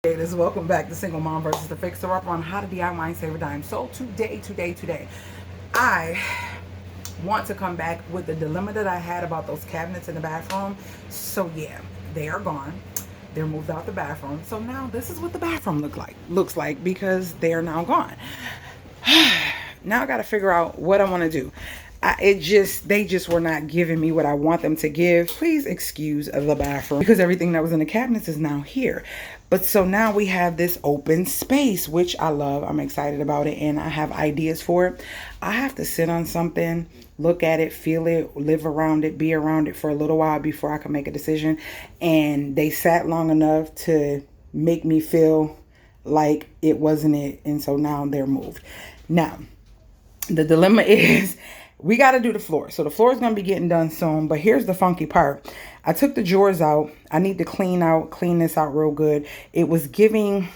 Creators, welcome back to Single Mom versus the Fixer Up on How to DIY and Save a Dime. So today, I want to come back with the dilemma that I had about those cabinets in the bathroom. So yeah, they are gone. They're moved out the bathroom. So now this is what the bathroom looks like because they are now gone. Now I got to figure out what I want to do. They just were not giving me what I want them to give. Please excuse the bathroom because everything that was in the cabinets is now here. But so now we have this open space, which I love. I'm excited about it and I have ideas for it. I have to sit on something, look at it, feel it, live around it, be around it for a little while before I can make a decision. And they sat long enough to make me feel like it wasn't it. And so now they're moved. Now, the dilemma is we got to do the floor. So the floor is going to be getting done soon. But here's the funky part. I took the drawers out. I need to clean this out real good. It was giving,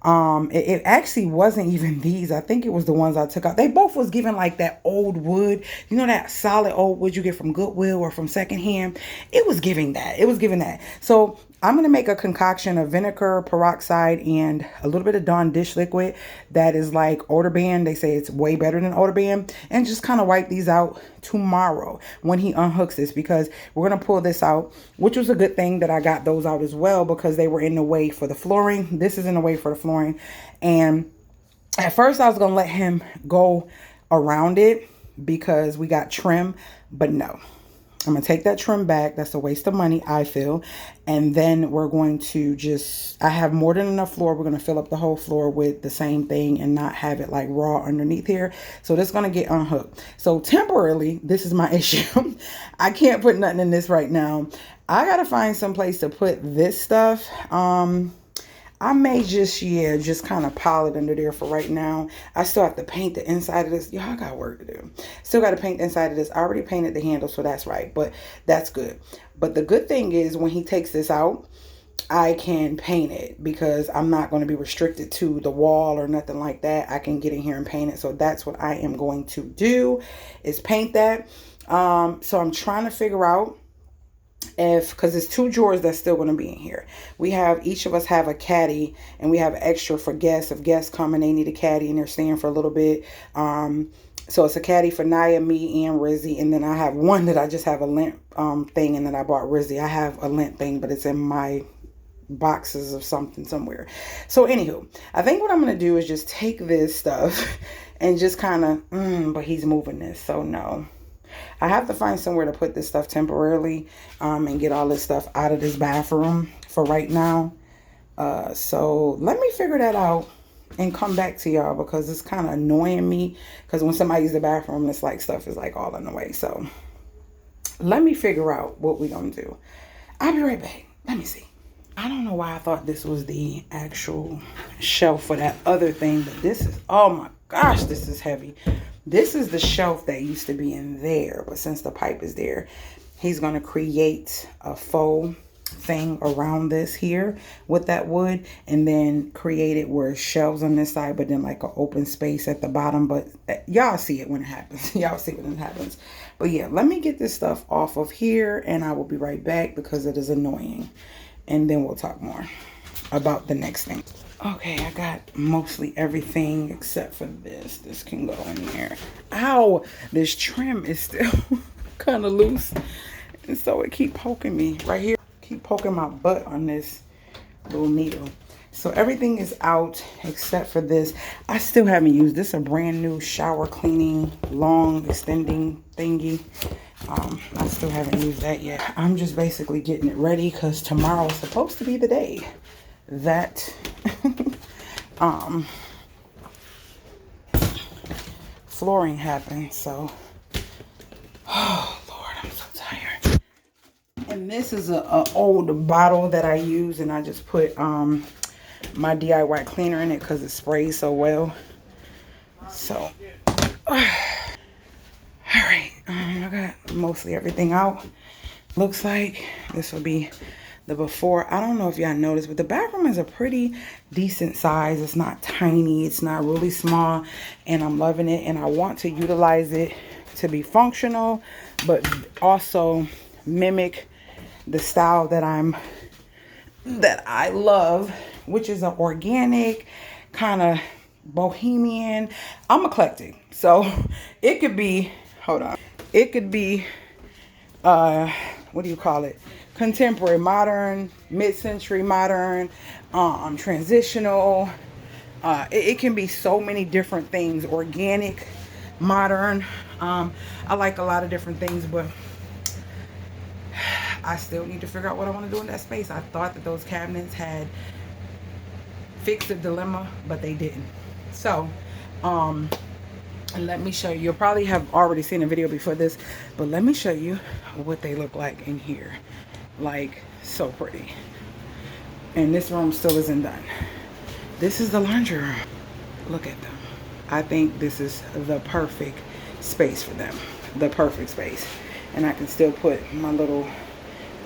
it actually wasn't even these. I think it was the ones I took out. They both was giving like that old wood. You know that solid old wood you get from Goodwill or from secondhand? It was giving that. It was giving that. So I'm going to make a concoction of vinegar, peroxide, and a little bit of Dawn dish liquid that is like Odor Band. They say it's way better than Odor Band. And just kind of wipe these out tomorrow when he unhooks this, because we're going to pull this out, which was a good thing that I got those out as well because they were in the way for the flooring. This is in the way for the flooring. And at first I was going to let him go around it because we got trim, but no. I'm going to take that trim back. That's a waste of money, I feel. And then we're going to I have more than enough floor. We're going to fill up the whole floor with the same thing and not have it like raw underneath here. So this is going to get unhooked. So temporarily, this is my issue. I can't put nothing in this right now. I got to find some place to put this stuff. I may just kind of pile it under there for right now. I still have to paint the inside of this. Y'all, I got work to do. Still got to paint the inside of this. I already painted the handle, so that's right. But that's good. But the good thing is when he takes this out, I can paint it because I'm not going to be restricted to the wall or nothing like that. I can get in here and paint it. So that's what I am going to do is paint that. So I'm trying to figure out because it's two drawers that's still going to be in here. We have, each of us have a caddy, and we have extra for guests. If guests come and they need a caddy and they're staying for a little bit. So it's a caddy for Naya, me, and Rizzy. And then I have one that I just have a lint thing, and then I bought Rizzy. I have a lint thing, but it's in my boxes of something somewhere. So anywho, I think what I'm going to do is just take this stuff and just kind of, but he's moving this. So no. I have to find somewhere to put this stuff temporarily and get all this stuff out of this bathroom for right now. So let me figure that out and come back to y'all because it's kind of annoying me because when somebody uses the bathroom, it's like stuff is like all in the way. So let me figure out what we're going to do. I'll be right back. Let me see. I don't know why I thought this was the actual shelf for that other thing, but this is, oh my gosh, this is heavy. This is the shelf that used to be in there, but since the pipe is there, he's going to create a faux thing around this here with that wood and then create it where shelves on this side, but then like an open space at the bottom. But y'all see it when it happens. Y'all see when it happens. But yeah, let me get this stuff off of here and I will be right back because it is annoying. And then we'll talk more about the next thing. Okay, I got mostly everything except for this. This can go in there. Ow! This trim is still kind of loose. And so it keep poking me right here. Keep poking my butt on this little needle. So everything is out except for this. I still haven't used this. A brand new shower cleaning, long extending thingy. I still haven't used that yet. I'm just basically getting it ready because tomorrow is supposed to be the day that flooring happened. So oh Lord, I'm so tired. And this is a old bottle that I use, and I just put my DIY cleaner in it because it sprays so well. So all right, I got mostly everything out. Looks like this will be the before. I don't know if y'all noticed, but the bathroom is a pretty decent size. It's not tiny, it's not really small, and I'm loving it. And I want to utilize it to be functional, but also mimic the style that I'm that I love, which is an organic kind of bohemian. I'm eclectic, so it could be, hold on, it could be what do you call it, contemporary, modern, mid-century, modern, transitional. It can be so many different things. Organic, modern. I like a lot of different things, but I still need to figure out what I want to do in that space. I thought that those cabinets had fixed the dilemma, but they didn't. So, let me show you. You'll probably have already seen a video before this, but let me show you what they look like in here. Like, so pretty. And this room still isn't done. This is the laundry room. Look at them. I think this is the perfect space for them. The perfect space. And I can still put my little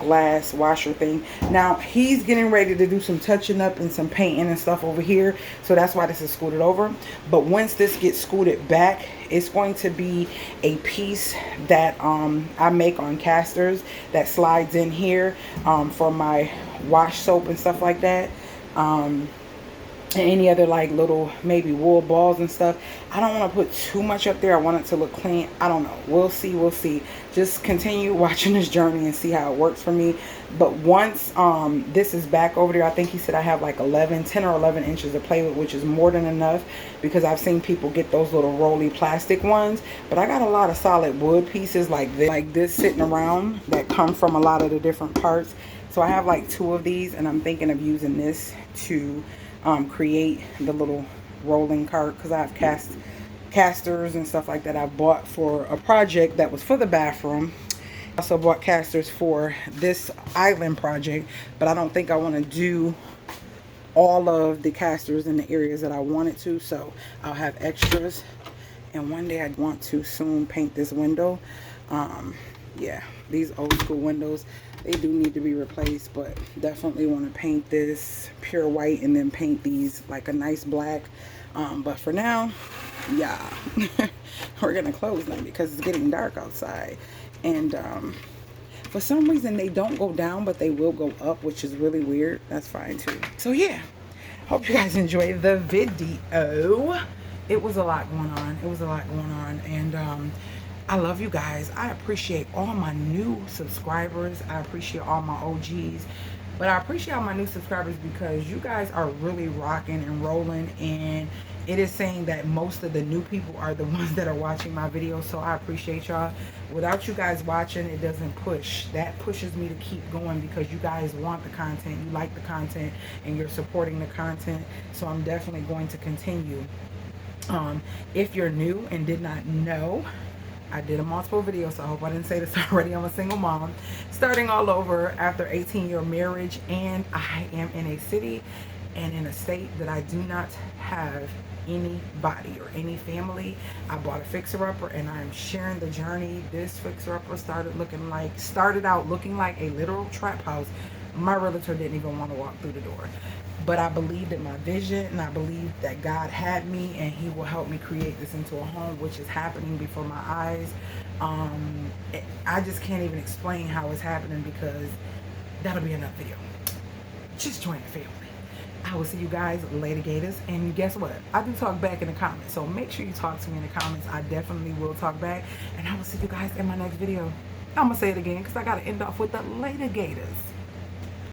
glass washer thing. Now he's getting ready to do some touching up and some painting and stuff over here, so that's why this is scooted over. But once this gets scooted back, it's going to be a piece that I make on casters that slides in here for my wash soap and stuff like that, and any other like little maybe wool balls and stuff. I don't want to put too much up there. I want it to look clean. I don't know. We'll see. Just continue watching this journey and see how it works for me. But once this is back over there, I think he said I have like 10 or 11 inches to play with, which is more than enough, because I've seen people get those little rolly plastic ones. But I got a lot of solid wood pieces like this sitting around that come from a lot of the different parts. So I have like 2 of these, and I'm thinking of using this to create the little rolling cart, because I have casters and stuff like that I bought for a project that was for the bathroom. I also bought casters for this island project, but I don't think I want to do all of the casters in the areas that I wanted to, so I'll have extras. And one day I want to soon paint this window. Yeah, these old school windows, they do need to be replaced, but definitely want to paint this pure white and then paint these like a nice black. But for now, yeah, we're gonna close them because it's getting dark outside. And for some reason they don't go down, but they will go up, which is really weird. That's fine too. So yeah, hope you guys enjoyed the video. It was a lot going on. And I love you guys. I appreciate all my new subscribers. I appreciate all my OGs. But I appreciate all my new subscribers because you guys are really rocking and rolling. And it is saying that most of the new people are the ones that are watching my videos. So I appreciate y'all. Without you guys watching, it doesn't push. That pushes me to keep going because you guys want the content. You like the content and you're supporting the content. So I'm definitely going to continue. If you're new and did not know, I did a multiple video, so I hope I didn't say this already. I'm a single mom starting all over after 18-year marriage, and I am in a city and in a state that I do not have anybody or any family. I bought a fixer-upper and I'm sharing the journey. This fixer-upper started out looking like a literal trap house. My realtor didn't even want to walk through the door. But I believed in my vision, and I believed that God had me and he will help me create this into a home, which is happening before my eyes. I just can't even explain how it's happening because that'll be another video. Just join the family. I will see you guys later, Gators. And guess what? I do talk back in the comments, so make sure you talk to me in the comments. I definitely will talk back, and I will see you guys in my next video. I'm gonna say it again because I gotta end off with the later, Gators.